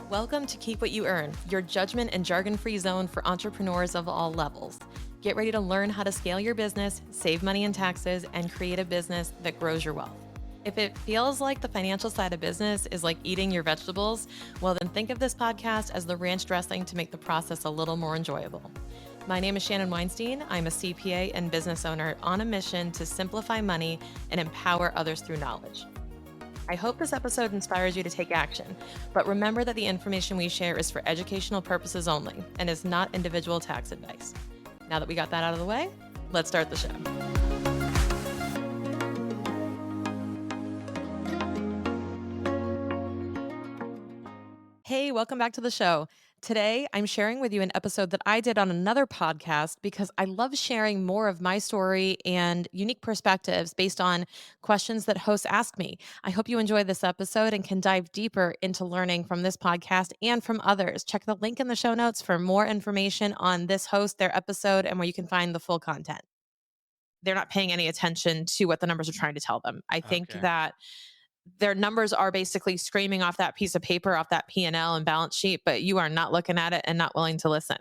Welcome to Keep What You Earn, your judgment and jargon-free zone for entrepreneurs of all levels. Get ready to learn how to scale your business, save money in taxes, and create a business that grows your wealth. If it feels like the financial side of business is like eating your vegetables, well then think of this podcast as the ranch dressing to make the process a little more enjoyable. My name is Shannon Weinstein. I'm a CPA and business owner on a mission to simplify money and empower others through knowledge. I hope this episode inspires you to take action, but remember that the information we share is for educational purposes only and is not individual tax advice. Now that we got that out of the way, let's start the show. Hey, welcome back to the show. Today, I'm sharing with you an episode that I did on another podcast because I love sharing more of my story and unique perspectives based on questions that hosts ask me. I hope you enjoy this episode and can dive deeper into learning from this podcast and from others. Check the link in the show notes for more information on this host, their episode, and where you can find the full content. They're not paying any attention to what the numbers are trying to tell them. I think that their numbers are basically screaming off that piece of paper, off that P&L and balance sheet, but you are not looking at it and not willing to listen.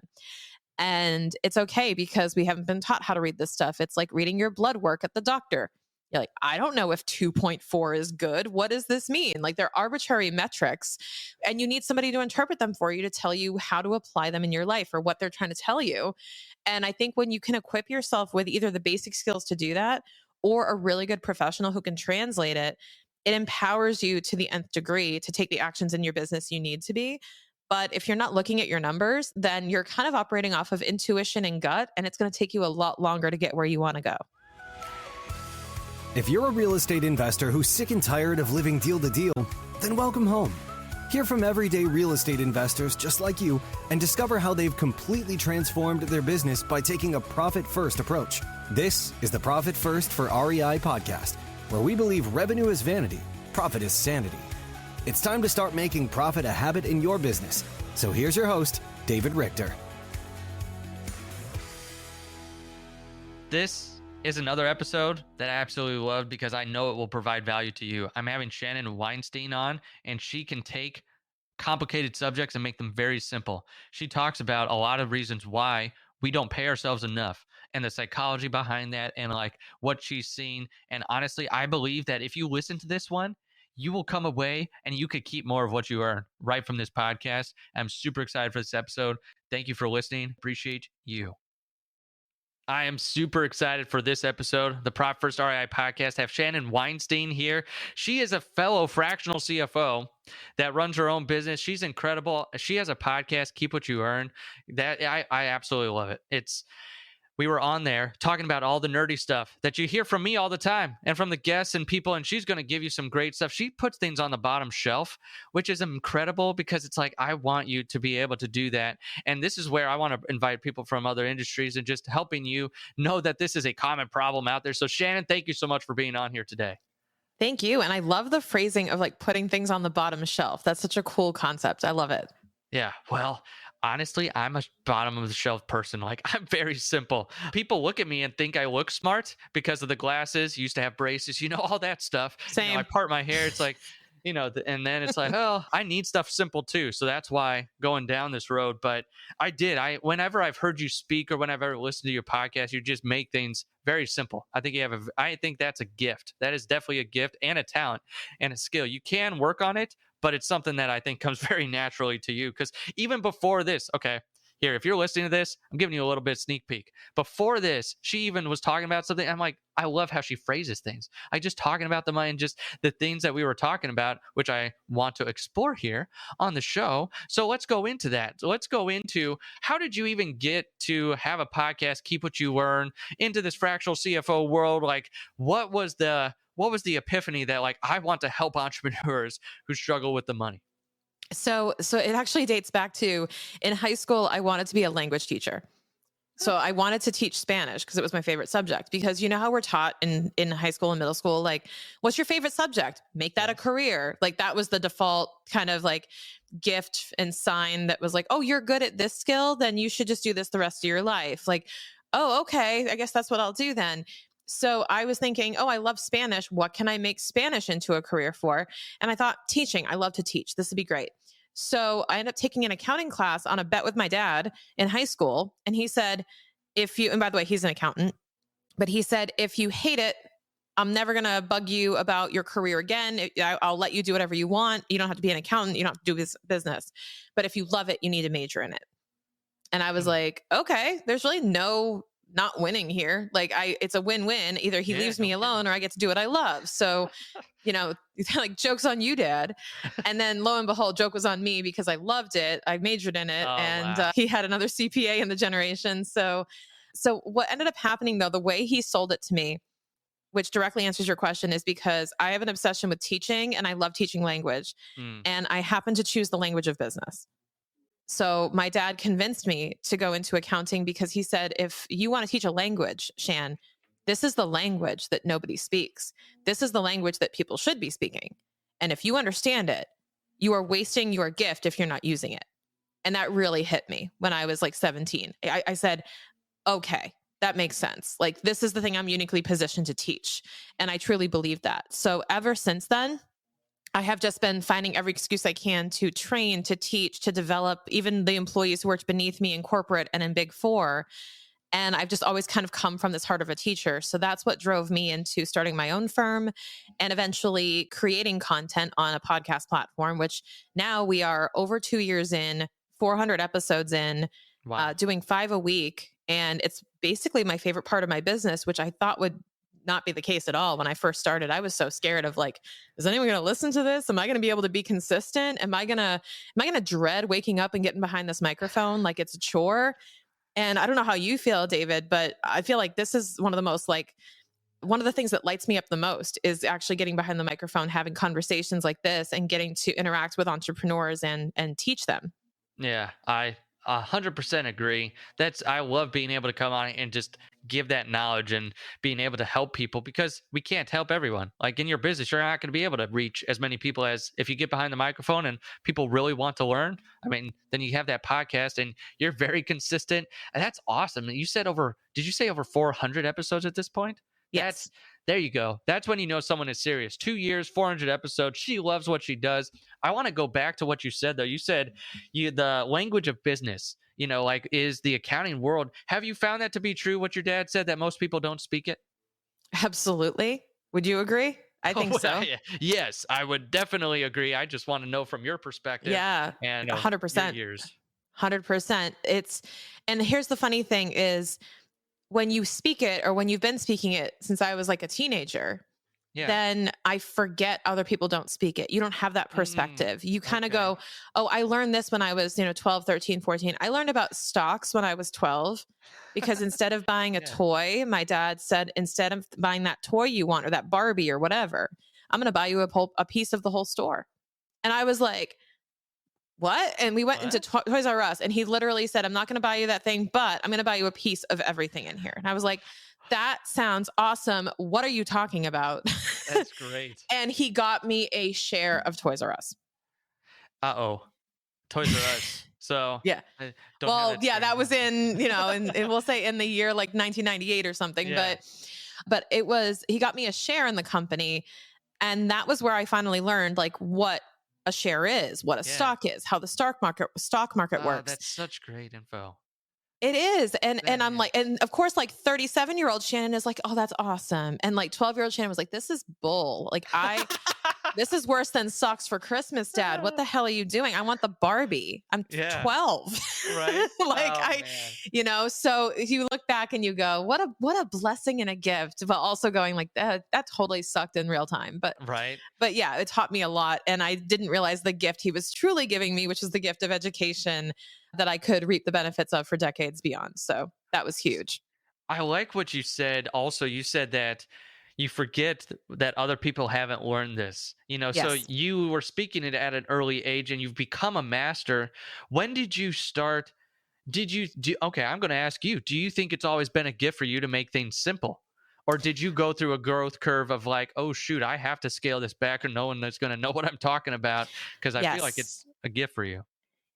And it's okay because we haven't been taught how to read this stuff. It's like reading your blood work at the doctor. You're like, I don't know if 2.4 is good. What does this mean? Like they're arbitrary metrics and you need somebody to interpret them for you to tell you how to apply them in your life or what they're trying to tell you. And I think when you can equip yourself with either the basic skills to do that or a really good professional who can translate it, it empowers you to the nth degree to take the actions in your business you need to be. But if you're not looking at your numbers, then you're kind of operating off of intuition and gut, and it's going to take you a lot longer to get where you want to go. If you're a real estate investor who's sick and tired of living deal to deal, then welcome home. Hear from everyday real estate investors just like you and discover how they've completely transformed their business by taking a profit-first approach. This is the Profit First for REI podcast, where we believe revenue is vanity, profit is sanity. It's time to start making profit a habit in your business. So here's your host, David Richter. This is another episode that I absolutely love because I know it will provide value to you. I'm having Shannon Weinstein on, and she can take complicated subjects and make them very simple. She talks about a lot of reasons why we don't pay ourselves enough and the psychology behind that and like what she's seen. And honestly, I believe that if you listen to this one, you will come away and you could keep more of what you earn right from this podcast. I'm super excited for this episode. Thank you for listening. Appreciate you. I am super excited for this episode, the Profit First REI podcast. I have Shannon Weinstein here. She is a fellow fractional CFO that runs her own business. She's incredible. She has a podcast, Keep What You Earn. That I absolutely love it. We were on there talking about all the nerdy stuff that you hear from me all the time and from the guests and people, and she's going to give you some great stuff. She puts things on the bottom shelf, which is incredible because it's like, I want you to be able to do that. And this is where I want to invite people from other industries and just helping you know that this is a common problem out there. So Shannon, thank you so much for being on here today. Thank you. And I love the phrasing of like putting things on the bottom shelf. That's such a cool concept. I love it. Yeah, well, honestly, I'm a bottom of the shelf person. Like, I'm very simple. People look at me and think I look smart because of the glasses. Used to have braces, all that stuff. Same. I part my hair. It's like, and then it's like, oh, I need stuff simple too. So that's why going down this road. But whenever I've heard you speak or whenever I've listened to your podcast, you just make things very simple. I think that's a gift. That is definitely a gift and a talent and a skill. You can work on it, but it's something that I think comes very naturally to you. Because even before this, okay, here, if you're listening to this, I'm giving you a little bit of sneak peek. Before this, she even was talking about something. I'm like, I love how she phrases things. I just talking about them and just the things that we were talking about, which I want to explore here on the show. So let's go into that. So let's go into how did you even get to have a podcast, Keep What You Earn, into this fractional CFO world? Like, what was the epiphany that like, I want to help entrepreneurs who struggle with the money? So it actually dates back to in high school, I wanted to be a language teacher. So I wanted to teach Spanish because it was my favorite subject, because you know how we're taught in high school and middle school, like, what's your favorite subject? Make that a career. Like that was the default kind of like gift and sign that was like, oh, you're good at this skill, then you should just do this the rest of your life. Like, oh, okay, I guess that's what I'll do then. So I was thinking, oh, I love Spanish. What can I make Spanish into a career for? And I thought teaching, I love to teach. This would be great. So I ended up taking an accounting class on a bet with my dad in high school. And he said, if you, and by the way, he's an accountant, but he said, if you hate it, I'm never going to bug you about your career again. I'll let you do whatever you want. You don't have to be an accountant. You don't have to do this business. But if you love it, you need to major in it. And I was Mm. like, okay, there's really no not winning here. Like it's a win-win. Either he Yeah, leaves no me alone kidding. or I get to do what I love. So, like jokes on you, dad. And then lo and behold, joke was on me because I loved it. I majored in it, Oh, and wow. he had another CPA in the generation. So what ended up happening though, the way he sold it to me, which directly answers your question, is because I have an obsession with teaching and I love teaching language, Mm. and I happen to choose the language of business. So my dad convinced me to go into accounting because he said, if you want to teach a language, Shan, this is the language that nobody speaks. This is the language that people should be speaking. And if you understand it, you are wasting your gift if you're not using it. And that really hit me when I was like 17. I said, okay, that makes sense. Like, this is the thing I'm uniquely positioned to teach. And I truly believe that. So ever since then, I have just been finding every excuse I can to train, to teach, to develop even the employees who worked beneath me in corporate and in Big Four. And I've just always kind of come from this heart of a teacher. So that's what drove me into starting my own firm and eventually creating content on a podcast platform, which now we are over 2 years in, 400 episodes in, Wow. doing 5 a week. And it's basically my favorite part of my business, which I thought would not be the case at all when I first started. I was so scared of like, is anyone going to listen to this? Am I going to be able to be consistent? Am I going to dread waking up and getting behind this microphone like it's a chore? And I don't know how you feel, David, but I feel like this is one of the most like one of the things that lights me up the most is actually getting behind the microphone, having conversations like this and getting to interact with entrepreneurs and teach them. Yeah, I 100% agree. I love being able to come on and just give that knowledge and being able to help people because we can't help everyone. Like in your business, you're not going to be able to reach as many people as if you get behind the microphone and people really want to learn. I mean, then you have that podcast and you're very consistent. And that's awesome. You said did you say over 400 episodes at this point? Yes. That's, there you go. That's when you know someone is serious. 2 years, 400 episodes. She loves what she does. I want to go back to what you said, though. You said the language of business, like is the accounting world. Have you found that to be true, what your dad said, that most people don't speak it? Absolutely. Would you agree? I Oh, think so. yeah. Yes, I would definitely agree. I just want to know from your perspective Yeah, and your 100%. years. 100%. And here's the funny thing is when you speak it or when you've been speaking it since I was like a teenager, Yeah. then I forget other people don't speak it. You don't have that Mm, perspective. You kind of okay. go, oh, I learned this when I was, 12, 13, 14. I learned about stocks when I was 12 because instead of buying a Yeah. toy, my dad said, instead of buying that toy you want or that Barbie or whatever, I'm going to buy you a piece of the whole store. And I was like, what? And we went into What? Toys R Us and he literally said, I'm not going to buy you that thing, but I'm going to buy you a piece of everything in here. And I was like, that sounds awesome. What are you talking about? That's great. And he got me a share of Toys R Us. Uh-oh. Toys R Us. So Yeah. I don't have Well, that yeah, same. that was in, and we'll say in the year like 1998 or something, Yeah. but he got me a share in the company. And that was where I finally learned like what a share is, what a Yeah. stock is, how the stock market works. That's such great info. It is. And That I'm like, is. and of course, like 37-year-old Shannon is like, oh, that's awesome. And like 12-year-old Shannon was like, this is bull. Like this is worse than socks for Christmas, Dad. What the hell are you doing? I want the Barbie. I'm Yeah. 12. Right? Like Oh, man. so if you look back and you go, what a blessing and a gift, but also going like that totally sucked in real time. Right? But yeah, it taught me a lot. And I didn't realize the gift he was truly giving me, which is the gift of education that I could reap the benefits of for decades beyond. So that was huge. I like what you said. Also, you said that you forget that other people haven't learned this. So Yes. you were speaking it at an early age and you've become a master. When did you start? Okay, I'm going to ask you, do you think it's always been a gift for you to make things simple? Or did you go through a growth curve of like, oh, shoot, I have to scale this back or no one is going to know what I'm talking about? Because I feel like Yes. it's a gift for you.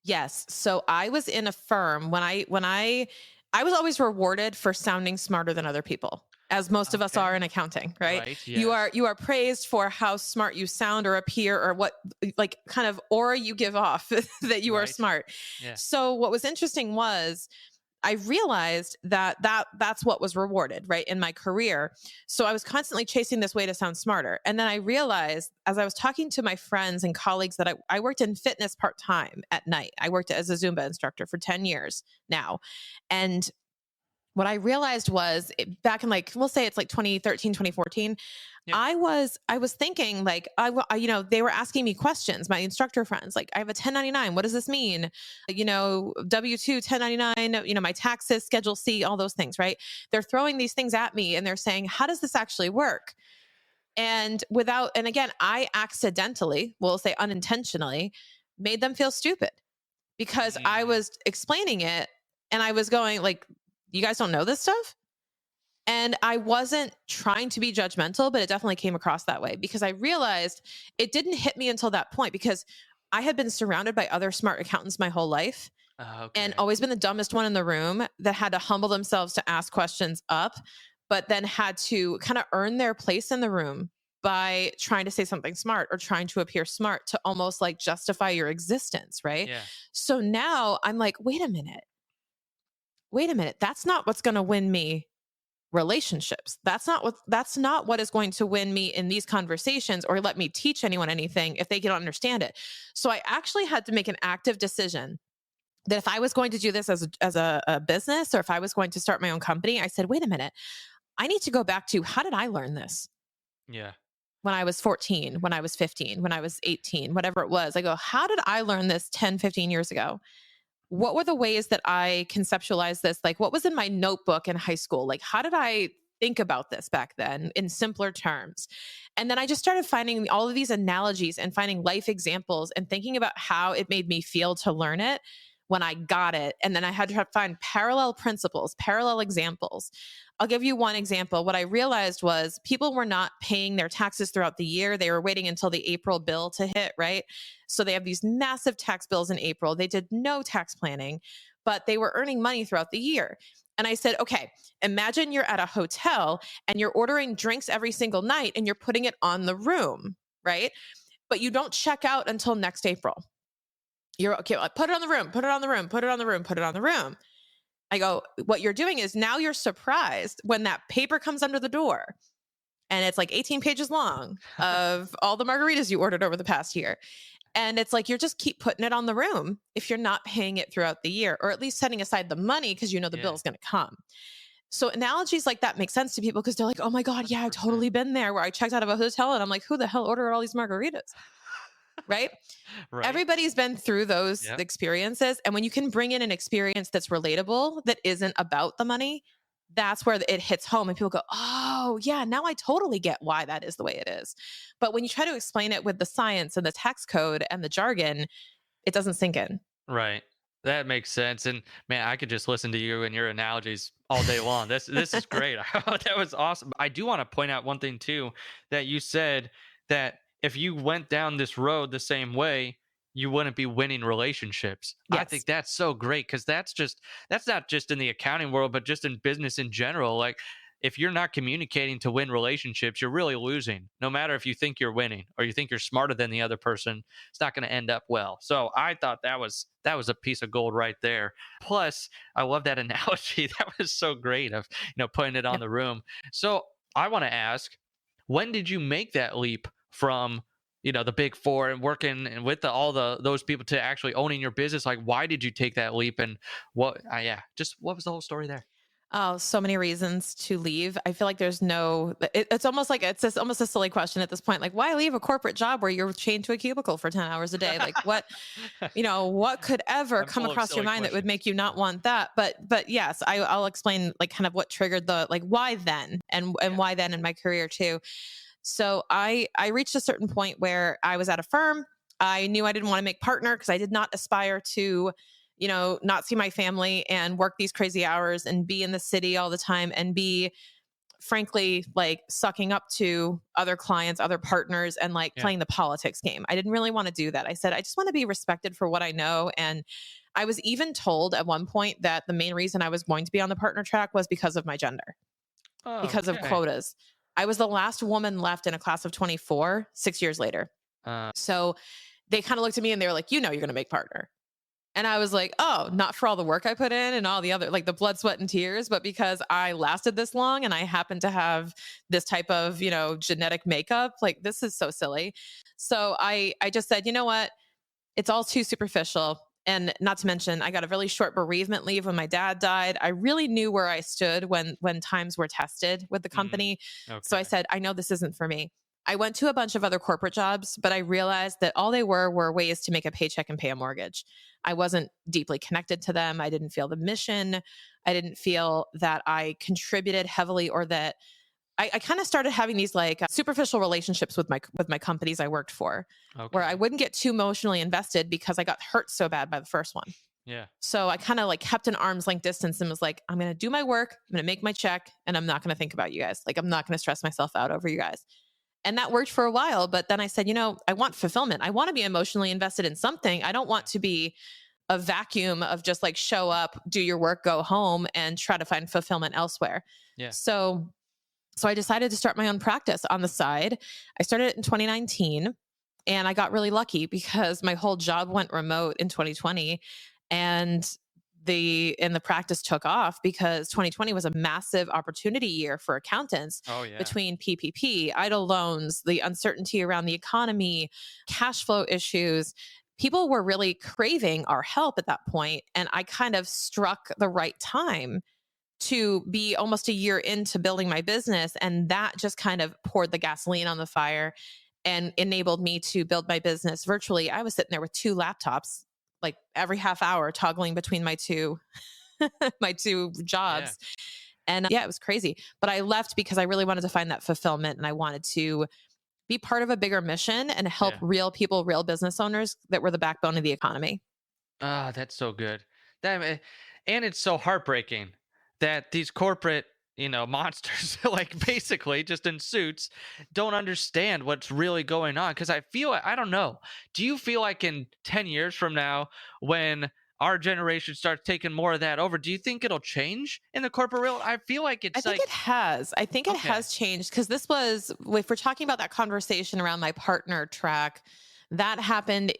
Yes. So I was in a firm when I was always rewarded for sounding smarter than other people. as most of us Okay. are in accounting, right? Right. You Yes. are you are praised for how smart you sound or appear or what like kind of aura you give off that you are Right. smart. Yeah. So what was interesting was I realized that's what was rewarded, right, in my career. So I was constantly chasing this way to sound smarter. And then I realized as I was talking to my friends and colleagues that I worked in fitness part time at night. I worked as a Zumba instructor for 10 years now. And what I realized was back in like, we'll say it's like 2013, 2014, Yeah. I was thinking like, they were asking me questions, my instructor friends, like I have a 1099. What does this mean? W-2, 1099, my taxes, Schedule C, all those things, right? They're throwing these things at me and they're saying, how does this actually work? And again, I accidentally, we'll say unintentionally, made them feel stupid because I Mm. was explaining it and I was going like, you guys don't know this stuff? And I wasn't trying to be judgmental, but it definitely came across that way because I realized it didn't hit me until that point because I had been surrounded by other smart accountants my whole life and Okay. always been the dumbest one in the room that had to humble themselves to ask questions up, but then had to kind of earn their place in the room by trying to say something smart or trying to appear smart to almost like justify your existence, right? Yeah. So now I'm like, wait a minute, that's not what's going to win me relationships. That's not what is going to win me in these conversations or let me teach anyone anything if they don't understand it. So I actually had to make an active decision that if I was going to do this as a business or if I was going to start my own company, I said, wait a minute, I need to go back to how did I learn this? Yeah. When I was 14, when I was 15, when I was 18, whatever it was. I go, how did I learn this 10, 15 years ago? What were the ways that I conceptualized this? Like, what was in my notebook in high school? Like, how did I think about this back then in simpler terms? And then I just started finding all of these analogies and finding life examples and thinking about how it made me feel to learn it when I got it. And then I had to find parallel principles, parallel examples. I'll give you one example. What I realized was people were not paying their taxes throughout the year. They were waiting until the April bill to hit, right? So they have these massive tax bills in April. They did no tax planning, but they were earning money throughout the year. And I said, okay, imagine you're at a hotel and you're ordering drinks every single night and you're putting it on the room, right? But you don't check out until next April. You're okay, put it on the room, put it on the room, put it on the room, put it on the room. I go, what you're doing is now you're surprised when that paper comes under the door and it's like 18 pages long of all the margaritas you ordered over the past year. And it's like, you're just keep putting it on the room if you're not paying it throughout the year, or at least setting aside the money because you know the Yeah. bill's going to come. So analogies like that make sense to people because they're like, oh my God, yeah, I've 100%. totally been there where I checked out of a hotel and I'm like, who the hell ordered all these margaritas? Right? Right. Everybody's been through those Yep. experiences. And when you can bring in an experience that's relatable, that isn't about the money, that's where it hits home and people go, oh, yeah, now I totally get why that is the way it is. But when you try to explain it with the science and the tax code and the jargon, it doesn't sink in. Right. That makes sense. And man, I could just listen to you and your analogies all day long. This is great. That was awesome. I do want to point out one thing too, that you said that if you went down this road the same way, you wouldn't be winning relationships. I Yes. think that's so great because that's not just in the accounting world, but just in business in general. Like if you're not communicating to win relationships, you're really losing. No matter if you think you're winning or you think you're smarter than the other person, it's not going to end up well. So I thought that was a piece of gold right there. Plus, I love that analogy. That was so great of putting it on Yep. the room. So I want to ask, when did you make that leap from the big four and working and with all those people to actually owning your business? Like, why did you take that leap, and yeah, just what was the whole story there? Oh, so many reasons to leave. I feel like there's no, it's almost like it's just almost a silly question at this point. Like, why leave a corporate job where you're chained to a cubicle for 10 hours a day? Like, what could ever I'm come full of across your silly mind that would questions. make you not want that? But yes, I'll explain like kind of what triggered the like why then and Yeah. why then in my career too. So I reached a certain point where I was at a firm. I knew I didn't want to make partner because I did not aspire to, not see my family and work these crazy hours and be in the city all the time and be frankly like sucking up to other clients, other partners, and like Yeah. playing the politics game. I didn't really want to do that. I said, I just want to be respected for what I know. And I was even told at one point that the main reason I was going to be on the partner track was because of my gender. because of Okay. quotas. I was the last woman left in a class of 24 6 years later. Uh, So they kind of looked at me and they were like, you're going to make partner. And I was like, oh, not for all the work I put in and all the other, like the blood, sweat, and tears, but because I lasted this long and I happen to have this type of, genetic makeup, like this is so silly. So I just said, you know what? It's all too superficial. And not to mention, I got a really short bereavement leave when my dad died. I really knew where I stood when times were tested with the mm, company. So I okay. said, I know this isn't for me. I went to a bunch of other corporate jobs, but I realized that all they were ways to make a paycheck and pay a mortgage. I wasn't deeply connected to them. I didn't feel the mission. I didn't feel that I contributed heavily or that I kind of started having these like superficial relationships with my companies I worked for, where I Okay. wouldn't get too emotionally invested because I got hurt so bad by the first one. Yeah. So I kind of like kept an arm's length distance and was like, I'm going to do my work, I'm going to make my check, and I'm not going to think about you guys. Like I'm not going to stress myself out over you guys. And that worked for a while, but then I said, I want fulfillment. I want to be emotionally invested in something. I don't want Yeah. to be a vacuum of just like show up, do your work, go home, and try to find fulfillment elsewhere. Yeah. So I decided to start my own practice on the side. I started it in 2019 and I got really lucky because my whole job went remote in 2020 and the practice took off because 2020 was a massive opportunity year for accountants Oh yeah. between PPP, idle loans, the uncertainty around the economy, cash flow issues. People were really craving our help at that point and I kind of struck the right time to be almost a year into building my business. And that just kind of poured the gasoline on the fire and enabled me to build my business virtually. I was sitting there with two laptops, like every half hour, toggling between my two my two Yeah. jobs. And yeah, it was crazy. But I left because I really wanted to find that fulfillment and I wanted to be part of a bigger mission and help Yeah. real people, real business owners that were the backbone of the economy. Ah, that's so good. And it's so heartbreaking that these corporate, monsters, like basically just in suits, don't understand what's really going on. Because I don't know. Do you feel like in 10 years from now, when our generation starts taking more of that over, do you think it'll change in the corporate world? I feel like I it's think like, it has. I think it okay, has changed because this was, if we're talking about that conversation around my partner track, that happened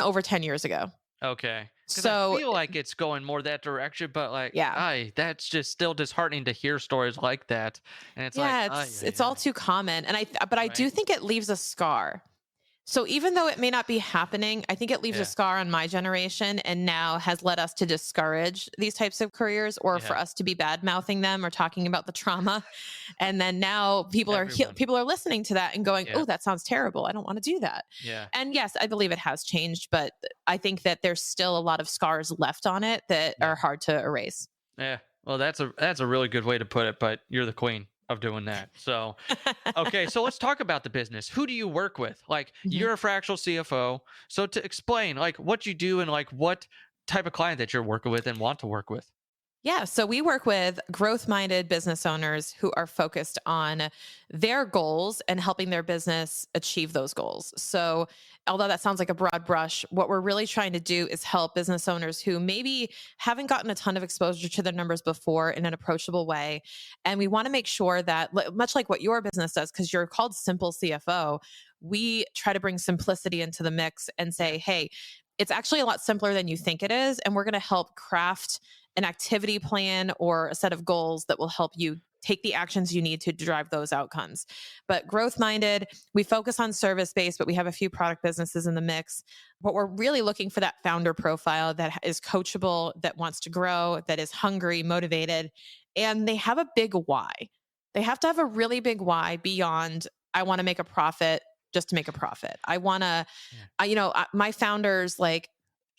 over 10 years ago. okay. Because I So feel like it's going more that direction, but like, yeah. that's just still disheartening to hear stories like that. And it's like, Yeah, ay, it's ay, all ay, too common. But I do right? think it leaves a scar. So even though it may not be happening, I think it leaves a Yeah. scar on my generation and now has led us to discourage these types of careers or for Yeah. us to be bad mouthing them or talking about the trauma. And then now Everyone. people are listening to that and going, Yeah. "Oh, that sounds terrible. I don't want to do that." Yeah. And yes, I believe it has changed, but I think that there's still a lot of scars left on it that Yeah. are hard to erase. Yeah. Well, that's a really good way to put it, but you're the queen of doing that. So, okay, so let's talk about the business. Who do you work with? Like, Mhm. you're a fractional CFO. So to explain like what you do and like what type of client that you're working with and want to work with. Yeah. So we work with growth minded business owners who are focused on their goals and helping their business achieve those goals. So, although that sounds like a broad brush, what we're really trying to do is help business owners who maybe haven't gotten a ton of exposure to their numbers before in an approachable way. And we want to make sure that, much like what your business does, because you're called Simple CFO, we try to bring simplicity into the mix and Yeah. say, hey, it's actually a lot simpler than you think it is. And we're going to help craft an activity plan or a set of goals that will help you take the actions you need to drive those outcomes. But growth minded, we focus on service based, but we have a few product businesses in the mix. But we're really looking for that founder profile that is coachable, that wants to grow, that is hungry, motivated, and they have a big why. They have to have a really big why beyond, I want to make a profit just to make a profit. I want to, Yeah. my founders, like,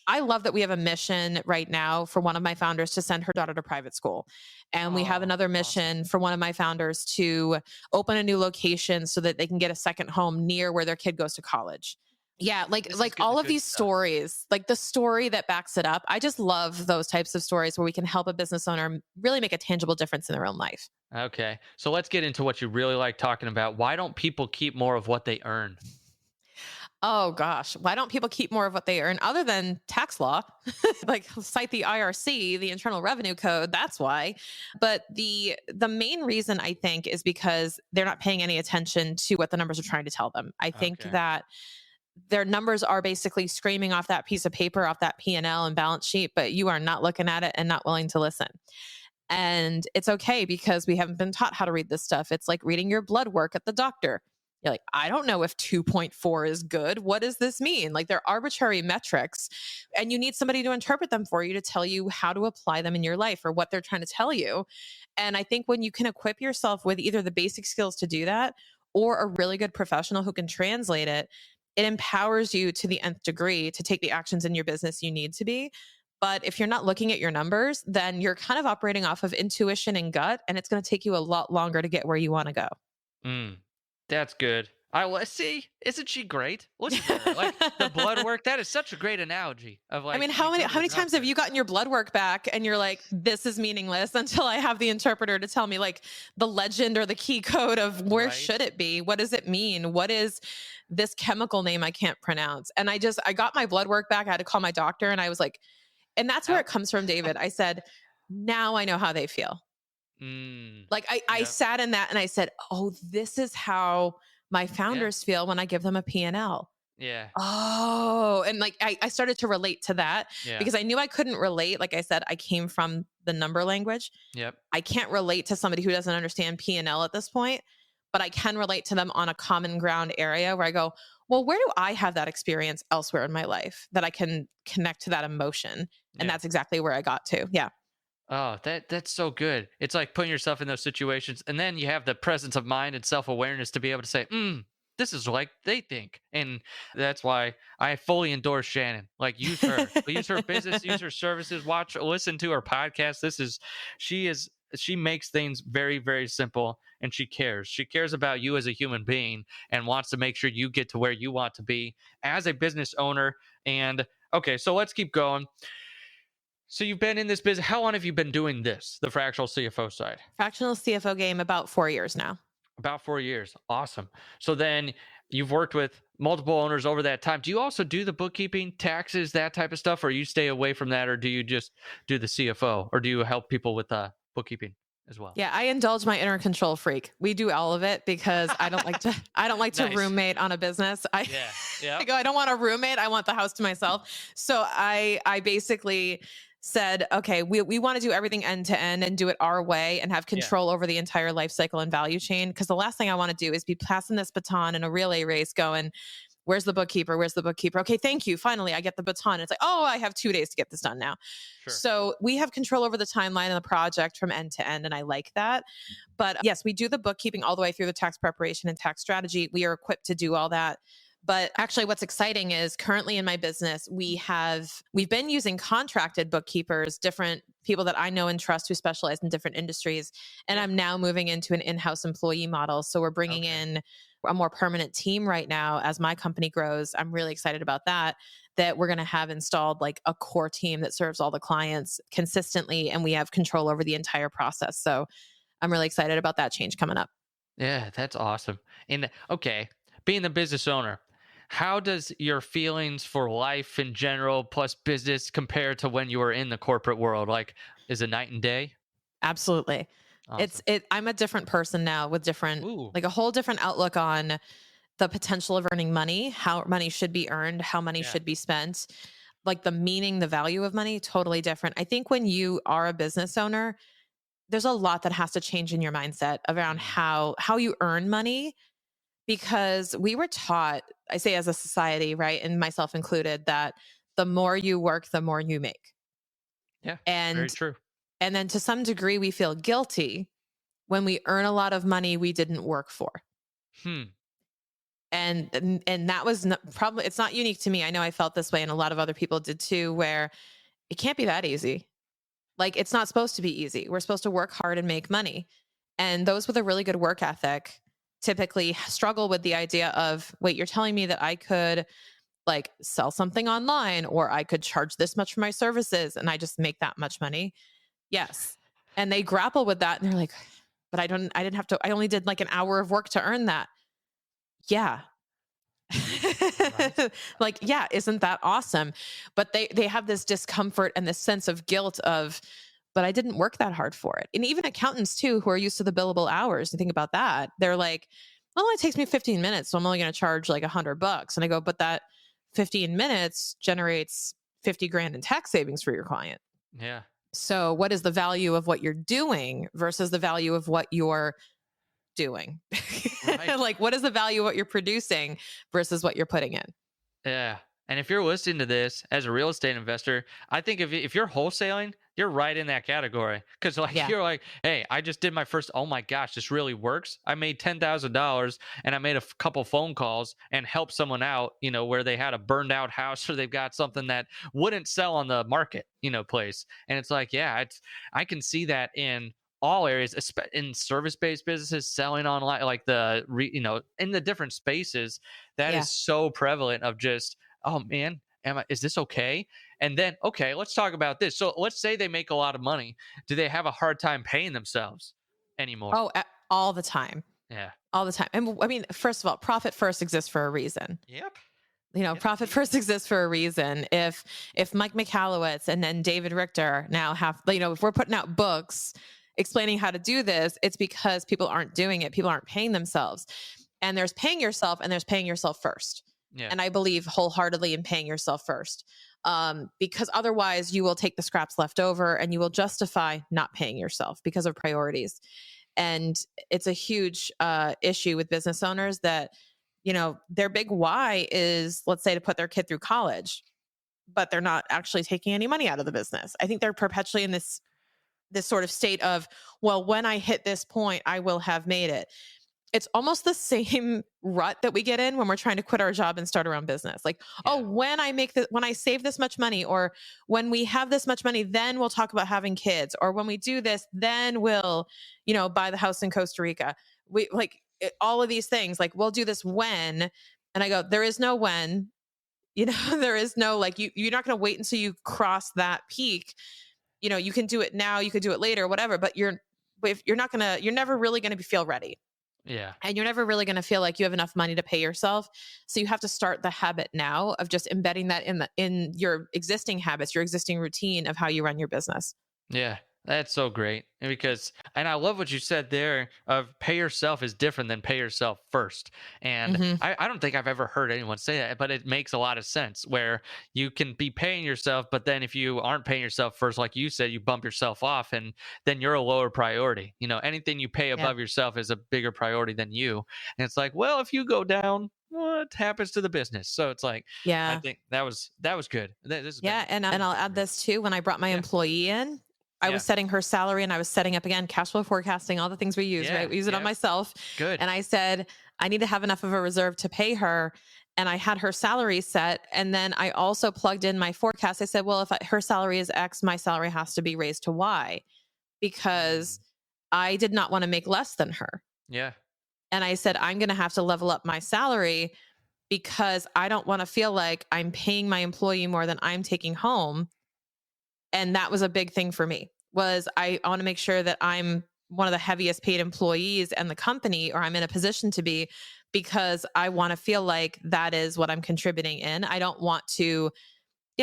I love that we have a mission right now for one of my founders to send her daughter to private school. And we have Oh, another awesome. mission for one of my founders to open a new location so that they can get a second home near where their kid goes to college. Yeah, This is like the all of good these stuff. stories, like the story that backs it up. I just love those types of stories where we can help a business owner really make a tangible difference in their own life. Okay. So let's get into what you really like talking about. Why don't people keep more of what they earn? Oh gosh, why don't people keep more of what they earn other than tax law? Like cite the IRC, the Internal Revenue Code, that's why. But the main reason I think is because they're not paying any attention to what the numbers are trying to tell them. I think Okay. that their numbers are basically screaming off that piece of paper, off that P&L and L and balance sheet, but you are not looking at it and not willing to listen. And it's okay because we haven't been taught how to read this stuff. It's like reading your blood work at the doctor. You're like, I don't know if 2.4 is good. What does this mean? Like they're arbitrary metrics, and you need somebody to interpret them for you to tell you how to apply them in your life or what they're trying to tell you. And I think when you can equip yourself with either the basic skills to do that or a really good professional who can translate it, it empowers you to the nth degree to take the actions in your business you need to be. But if you're not looking at your numbers, then you're kind of operating off of intuition and gut, and it's going to take you a lot longer to get where you want to go. Mm, that's good. See. Isn't she great? Look at her. Like the blood work. That is such a great analogy of I like mean, you go to how the many times have doctor. you gotten your blood work back and you're like, this is meaningless until I have the interpreter to tell me like the legend or the key code of where Right. should it be? What does it mean? What is this chemical name I can't pronounce? And I got my blood work back. I had to call my doctor and I was like, and that's where it Yep. comes from, David. I said, now I know how they feel. Mm. Like I Yep. sat in that and I said, oh, this is how my Yeah. founders feel when I give them a P&L. Yeah. Oh, and like I started to relate to that Yeah. because I knew I couldn't relate. Like I said, I came from the number language. Yep. I can't relate to somebody who doesn't understand P&L at this point, but I can relate to them on a common ground area where I go, well, where do I have that experience elsewhere in my life that I can connect to that emotion? And Yeah. that's exactly where I got to. Yeah. Oh, that's so good. It's like putting yourself in those situations, and then you have the presence of mind and self awareness to be able to say, "This is like they think," and that's why I fully endorse Shannon. Like, use her business, use her services, listen to her podcast. She makes things very, very simple, and she cares. She cares about you as a human being, and wants to make sure you get to where you want to be as a business owner. And okay, so let's keep going. So you've been in this business. How long have you been doing this, the fractional CFO side? Fractional CFO game about 4 years now. About 4 years. Awesome. So then you've worked with multiple owners over that time. Do you also do the bookkeeping, taxes, that type of stuff, or you stay away from that, or do you just do the CFO, or do you help people with bookkeeping as well? Yeah, I indulge my inner control freak. We do all of it because I don't like to Nice. roommate on a business. Yeah. I Yep. go, I don't want a roommate. I want the house to myself. So I basically said, okay, we want to do everything end to end and do it our way and have Yeah. control over the entire life cycle and value chain. Because the last thing I want to do is be passing this baton in a relay race going, where's the bookkeeper? Where's the bookkeeper? Okay, thank you. Finally, I get the baton. It's like, oh, I have 2 days to get this done now. Sure. So we have control over the timeline of the project from end to end. And I like that. But yes, we do the bookkeeping all the way through the tax preparation and tax strategy. We are equipped to do all that. But actually, what's exciting is currently in my business, we've been using contracted bookkeepers, different people that I know and trust who specialize in different industries. And Yeah. I'm now moving into an in-house employee model. So we're bringing Okay. in a more permanent team right now as my company grows. I'm really excited about that. That we're going to have installed like a core team that serves all the clients consistently, and we have control over the entire process. So I'm really excited about that change coming up. Yeah, that's awesome. And okay, being the business owner, how does your feelings for life in general plus business compare to when you were in the corporate world? Like, is it night and day? Absolutely. Awesome. I'm a different person now with different, Ooh, like a whole different outlook on the potential of earning money, how money should be earned, how money yeah. should be spent, like the meaning, the value of money, totally different. I think when you are a business owner, there's a lot that has to change in your mindset around Mm, how you earn money, because we were taught, I say as a society, right, and myself included, that the more you work, the more you make. yeah, very And true. and then to some degree we feel guilty when we earn a lot of money we didn't work for. Hmm. And that was not, probably, it's not unique to me. I know I felt this way and a lot of other people did too, where it can't be that easy. Like it's not supposed to be easy. We're supposed to work hard and make money. And those with a really good work ethic typically struggle with the idea of, wait, you're telling me that I could like sell something online or I could charge this much for my services and I just make that much money? Yes. And they grapple with that and they're like, but I didn't have to, I only did like an hour of work to earn that. Yeah. Right. Like, yeah, isn't that awesome? But they have this discomfort and this sense of guilt of, but I didn't work that hard for it. And even accountants too, who are used to the billable hours, you think about that. They're like, well, it takes me 15 minutes, so I'm only going to charge like $100. And I go, but that 15 minutes generates 50 grand in tax savings for your client. Yeah. So what is the value of what you're doing versus the value of what you're doing? Right. Like, what is the value of what you're producing versus what you're putting in? Yeah. And if you're listening to this as a real estate investor, I think if you're wholesaling, you're right in that category. Cause like Yeah. you're like, hey, I just did my first, oh my gosh, this really works. I made $10,000 and I made a couple phone calls and helped someone out, where they had a burned out house or they've got something that wouldn't sell on the market, place. And it's like, yeah, I can see that in all areas, in service-based businesses, selling online, like in the different spaces, that Yeah. is so prevalent of just, oh man, is this okay? And then, okay, let's talk about this. So let's say they make a lot of money. Do they have a hard time paying themselves anymore? Oh, all the time. Yeah. All the time. And I mean, first of all, profit first exists for a reason. Yep. Yes, Profit indeed. first exists for a reason. If Mike Michalowicz and then David Richter now have, if we're putting out books explaining how to do this, it's because people aren't doing it. People aren't paying themselves. And there's paying yourself and there's paying yourself first. Yeah. And I believe wholeheartedly in paying yourself first. Because otherwise you will take the scraps left over and you will justify not paying yourself because of priorities. And it's a huge issue with business owners that, their big why is, let's say, to put their kid through college, but they're not actually taking any money out of the business. I think they're perpetually in this sort of state of, well, when I hit this point, I will have made it. It's almost the same rut that we get in when we're trying to quit our job and start our own business. Like, oh, Yeah. when I save this much money, or when we have this much money, then we'll talk about having kids, or when we do this, then we'll, buy the house in Costa Rica. We like all of these things. Like, we'll do this when, and I go, there is no when. There is no, like, you're not going to wait until you cross that peak. You can do it now, you could do it later, whatever. But if you're not gonna, you're never really going to feel ready. Yeah. And you're never really going to feel like you have enough money to pay yourself. So you have to start the habit now of just embedding that in your existing habits, your existing routine of how you run your business. Yeah, that's so great. And I love what you said there of pay yourself is different than pay yourself first. And Hmm. I don't think I've ever heard anyone say that, but it makes a lot of sense where you can be paying yourself, but then if you aren't paying yourself first, like you said, you bump yourself off and then you're a lower priority. Anything you pay Yeah. above yourself is a bigger priority than you. And it's like, well, if you go down, what happens to the business? So it's like, I Yeah. think that was good. This has Yeah. been And I'll add this too. When I brought my yeah, employee in, I yeah, was setting her salary and I was setting up, again, cash flow forecasting, all the things we use, yeah, right? We use it on yep, myself. good. And I said, I need to have enough of a reserve to pay her. And I had her salary set. And then I also plugged in my forecast. I said, well, if her salary is X, my salary has to be raised to Y, because Mm, I did not want to make less than her. yeah. And I said, I'm going to have to level up my salary because I don't want to feel like I'm paying my employee more than I'm taking home. And that was a big thing for me, was I want to make sure that I'm one of the heaviest paid employees in the company, or I'm in a position to be, because I want to feel like that is what I'm contributing in. I don't want to,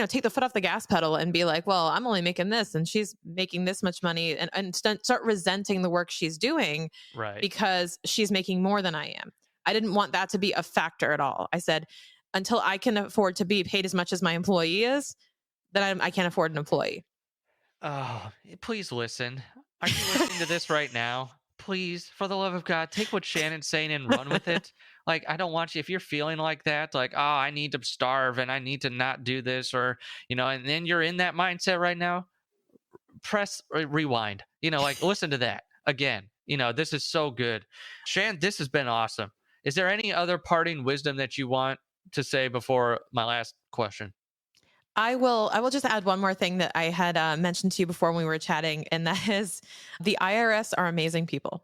take the foot off the gas pedal and be like, well, I'm only making this and she's making this much money, and start resenting the work she's doing Right. because she's making more than I am. I didn't want that to be a factor at all. I said, until I can afford to be paid as much as my employee is, then I can't afford an employee. Oh, please listen. Are you listening to this right now? Please, for the love of God, take what Shannon's saying and run with it. Like, I don't want you, if you're feeling like that, like, oh, I need to starve and I need to not do this, or, and then you're in that mindset right now, press rewind, like, listen to that again. This is so good. Shannon, this has been awesome. Is there any other parting wisdom that you want to say before my last question? I will just add one more thing that I had mentioned to you before when we were chatting, and that is the IRS are amazing people.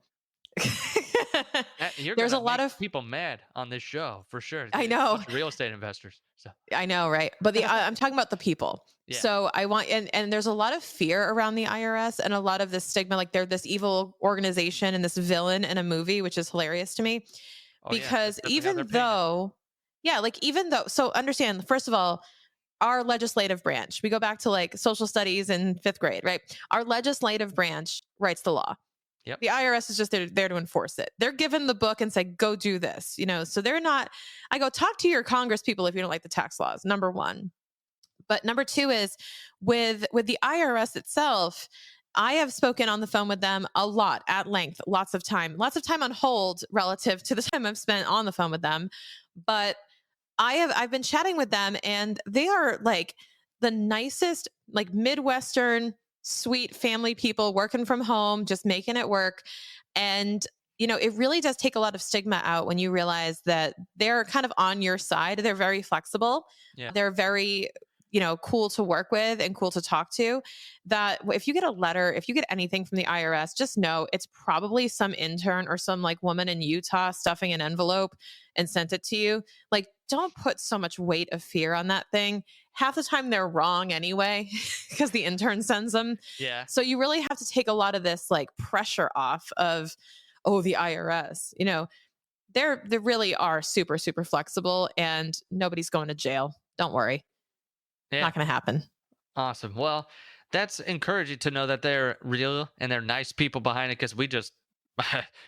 You're There's gonna a lot make of, people mad on this show for sure. I A know, bunch of real estate investors. So I know, right? But I'm talking about the people. yeah. So I want, and there's a lot of fear around the IRS and a lot of this stigma, like they're this evil organization and this villain in a movie, which is hilarious to me, Oh yeah. because Except for now they're even paying us. though Yeah, like even though, so understand, first of all, our legislative branch, we go back to like social studies in fifth grade, right? Our legislative branch writes the law. Yep. The IRS is just there to enforce it. They're given the book and say, go do this, so they're not, I go talk to your Congress people if you don't like the tax laws, number one. But number two is with the IRS itself, I have spoken on the phone with them a lot at length, lots of time on hold relative to the time I've spent on the phone with them. But I've been chatting with them and they are like the nicest, like Midwestern, sweet family people working from home, just making it work. And it really does take a lot of stigma out when you realize that they're kind of on your side. They're very flexible. Yeah. They're very, cool to work with and cool to talk to. That if you get a letter, if you get anything from the IRS, just know it's probably some intern or some like woman in Utah stuffing an envelope and sent it to you. Like, don't put so much weight of fear on that thing. Half the time they're wrong anyway because the intern sends them. Yeah. So you really have to take a lot of this like pressure off of, oh, the IRS. They really are super super flexible and nobody's going to jail. Don't worry. Yeah. Not going to happen. Awesome. Well, that's encouraging to know that they're real and they're nice people behind it because we just,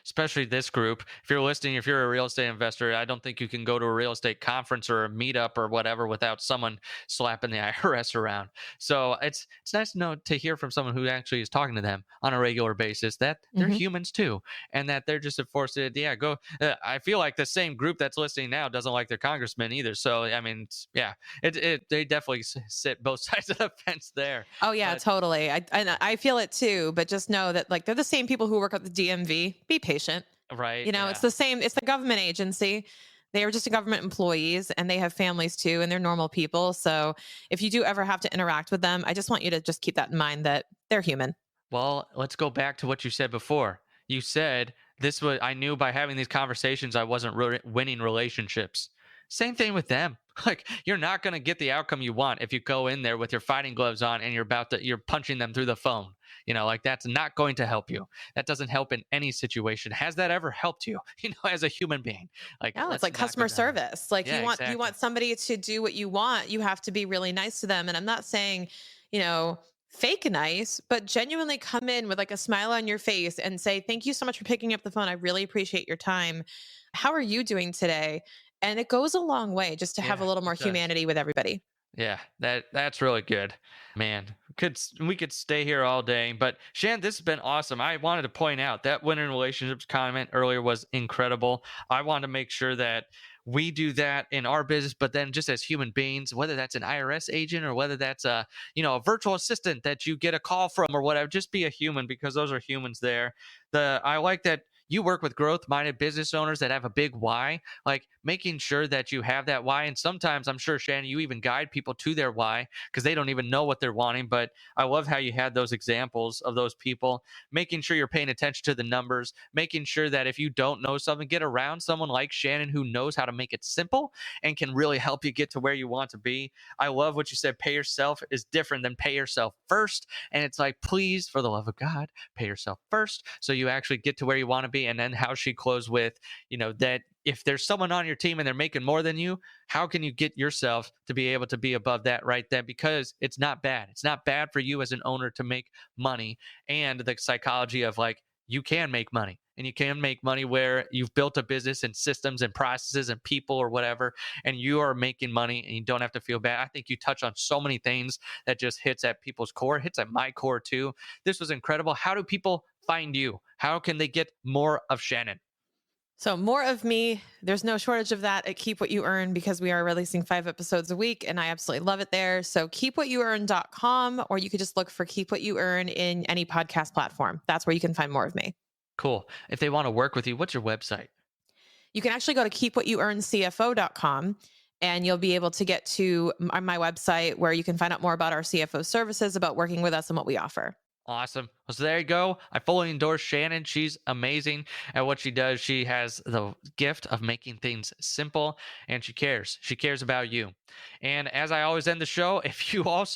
especially this group, if you're listening, if you're a real estate investor, I don't think you can go to a real estate conference or a meetup or whatever without someone slapping the IRS around. So it's nice to know to hear from someone who actually is talking to them on a regular basis that they're Mhm. humans too, and that they're just enforced it. Yeah, go. I feel like the same group that's listening now doesn't like their congressman either. So I mean, yeah, they definitely sit both sides of the fence there. Oh yeah, But totally. I feel it too, but just know that like they're the same people who work at the DMV. Be patient. right, It's yeah. the same. It's the government agency. They are just government employees and they have families too and they're normal people. So if you do ever have to interact with them, I just want you to just keep that in mind that they're human. Well, let's go back to what you said before. You said this was I knew by having these conversations I wasn't winning relationships. Same thing with them. Like you're not going to get the outcome you want if you go in there with your fighting gloves on and you're punching them through the phone. Like that's not going to help you. That doesn't help in any situation. Has that ever helped you? As a human being. Like No, it's let's like not go customer down that. service. Like Yeah, you exactly. want somebody to do what you want, you have to be really nice to them. And I'm not saying, you know, fake nice, but genuinely come in with like a smile on your face and say, "Thank you so much for picking up the phone. I really appreciate your time. How are you doing today?" And it goes a long way just to have a Yeah, little more it does. humanity with everybody. Yeah, that's really good. Man, we could stay here all day, but Shan, this has been awesome. I wanted to point out that winning relationships comment earlier was incredible. I want to make sure that we do that in our business, but then just as human beings, whether that's an IRS agent or whether that's a virtual assistant that you get a call from or whatever, just be a human because those are humans there. I like that you work with growth minded business owners that have a big why, like making sure that you have that why. And sometimes I'm sure, Shannon, you even guide people to their why because they don't even know what they're wanting. But I love how you had those examples of those people, making sure you're paying attention to the numbers, making sure that if you don't know something, get around someone like Shannon who knows how to make it simple and can really help you get to where you want to be. I love what you said. Pay yourself is different than pay yourself first. And it's like, please, for the love of God, pay yourself first so you actually get to where you want to be. And then how she closed with, that if there's someone on your team and they're making more than you, how can you get yourself to be able to be above that right then? Because it's not bad. It's not bad for you as an owner to make money, and the psychology of like, you can make money and you can make money where you've built a business and systems and processes and people or whatever, and you are making money and you don't have to feel bad. I think you touch on so many things that just hits at people's core, hits at my core too. This was incredible. How do people find you? How can they get more of Shannon? So more of me, there's no shortage of that at Keep What You Earn because we are releasing 5 episodes a week and I absolutely love it there. So keepwhatyouearn.com, or you could just look for Keep What You Earn in any podcast platform. That's where you can find more of me. Cool. If they want to work with you, what's your website? You can actually go to keepwhatyouearncfo.com and you'll be able to get to my website where you can find out more about our CFO services, about working with us and what we offer. Awesome. So there you go. I fully endorse Shannon. She's amazing at what she does. She has the gift of making things simple, and she cares. She cares about you. And as I always end the show, if you want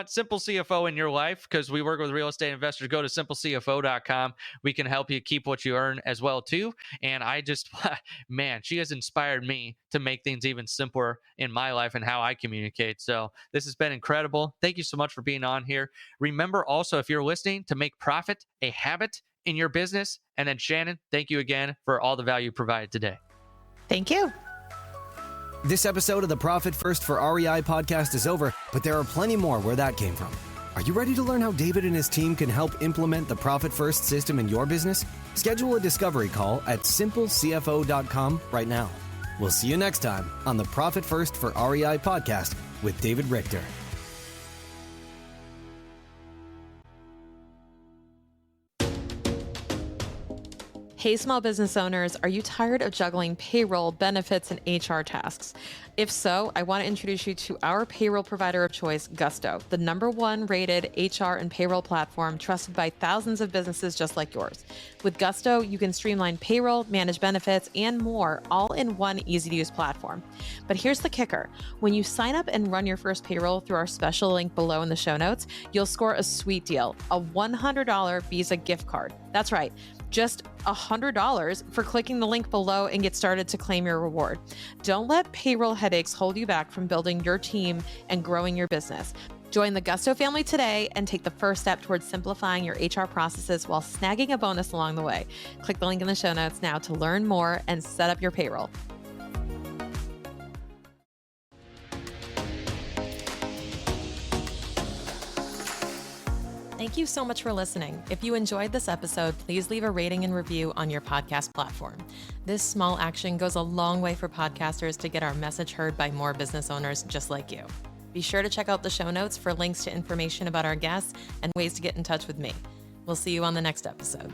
simple CFO in your life, because we work with real estate investors, go to simplecfo.com. We can help you keep what you earn as well too. And I just, man, she has inspired me to make things even simpler in my life and how I communicate. So this has been incredible. Thank you so much for being on here. Remember also, if you're listening, to make profit a habit in your business. And then Shannon, thank you again for all the value provided today. Thank you. This episode of the Profit First for REI podcast is over, but there are plenty more where that came from. Are you ready to learn how David and his team can help implement the Profit First system in your business? Schedule a discovery call at simplecfo.com right now. We'll see you next time on the Profit First for REI podcast with David Richter. Hey, small business owners, are you tired of juggling payroll, benefits, and HR tasks? If so, I want to introduce you to our payroll provider of choice, Gusto, the #1 rated HR and payroll platform trusted by thousands of businesses just like yours. With Gusto, you can streamline payroll, manage benefits, and more, all in one easy-to-use platform. But here's the kicker. When you sign up and run your first payroll through our special link below in the show notes, you'll score a sweet deal, a $100 Visa gift card. That's right. Just $100 for clicking the link below and get started to claim your reward. Don't let payroll headaches hold you back from building your team and growing your business. Join the Gusto family today and take the first step towards simplifying your HR processes while snagging a bonus along the way. Click the link in the show notes now to learn more and set up your payroll. Thank you so much for listening. If you enjoyed this episode, please leave a rating and review on your podcast platform. This small action goes a long way for podcasters to get our message heard by more business owners just like you. Be sure to check out the show notes for links to information about our guests and ways to get in touch with me. We'll see you on the next episode.